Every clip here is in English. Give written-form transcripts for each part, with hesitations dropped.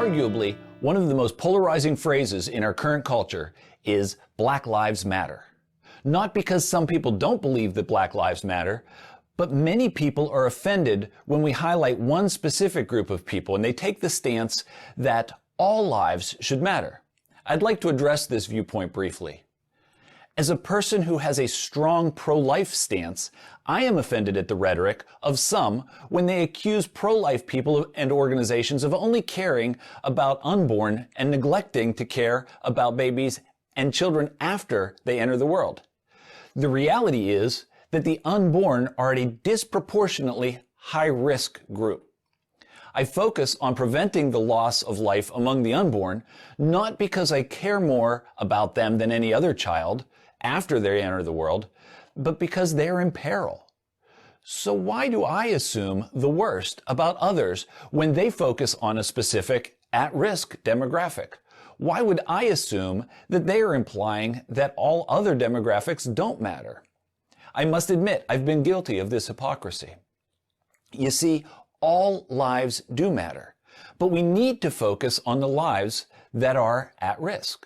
Arguably, one of the most polarizing phrases in our current culture is Black Lives Matter. Not because some people don't believe that Black Lives Matter, but many people are offended when we highlight one specific group of people and they take the stance that all lives should matter. I'd like to address this viewpoint briefly. As a person who has a strong pro-life stance, I am offended at the rhetoric of some when they accuse pro-life people and organizations of only caring about unborn and neglecting to care about babies and children after they enter the world. The reality is that the unborn are at a disproportionately high-risk group. I focus on preventing the loss of life among the unborn, not because I care more about them than any other child after they enter the world, but because they are in peril. So why do I assume the worst about others when they focus on a specific at-risk demographic? Why would I assume that they are implying that all other demographics don't matter? I must admit, I've been guilty of this hypocrisy. You see, all lives do matter, but we need to focus on the lives that are at risk.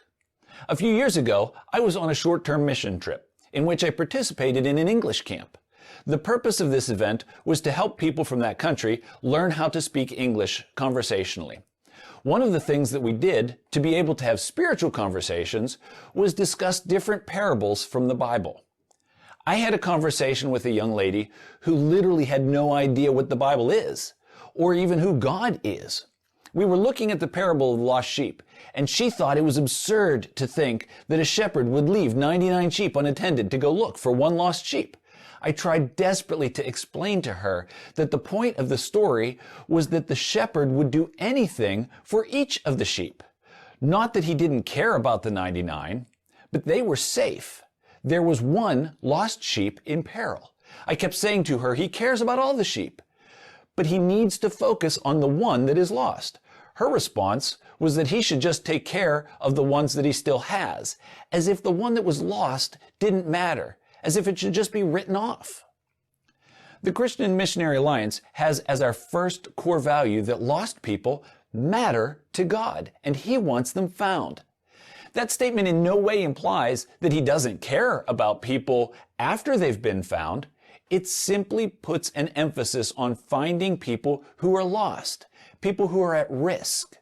A few years ago, I was on a short-term mission trip in which I participated in an English camp. The purpose of this event was to help people from that country learn how to speak English conversationally. One of the things that we did to be able to have spiritual conversations was discuss different parables from the Bible. I had a conversation with a young lady who literally had no idea what the Bible is, or even who God is. We were looking at the parable of the lost sheep, and she thought it was absurd to think that a shepherd would leave 99 sheep unattended to go look for one lost sheep. I tried desperately to explain to her that the point of the story was that the shepherd would do anything for each of the sheep. Not that he didn't care about the 99, but they were safe. There was one lost sheep in peril. I kept saying to her, he cares about all the sheep, but he needs to focus on the one that is lost. Her response was that he should just take care of the ones that he still has, as if the one that was lost didn't matter, as if it should just be written off. The Christian Missionary Alliance has as our first core value that lost people matter to God, and He wants them found. That statement in no way implies that He doesn't care about people after they've been found. It simply puts an emphasis on finding people who are lost, people who are at risk.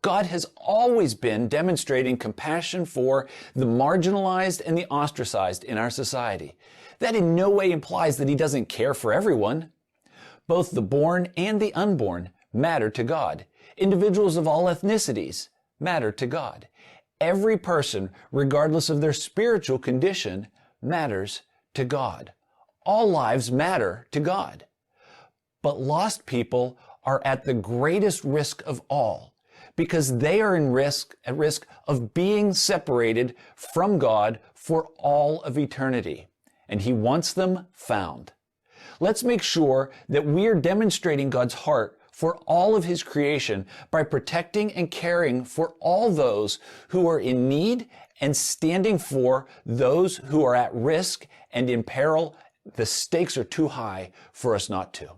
God has always been demonstrating compassion for the marginalized and the ostracized in our society. That in no way implies that He doesn't care for everyone. Both the born and the unborn matter to God. Individuals of all ethnicities matter to God. Every person, regardless of their spiritual condition, matters to God. All lives matter to God. But lost people are at the greatest risk of all, because they are at risk of being separated from God for all of eternity, and He wants them found. Let's make sure that we are demonstrating God's heart for all of His creation by protecting and caring for all those who are in need and standing for those who are at risk and in peril. The stakes are too high for us not to.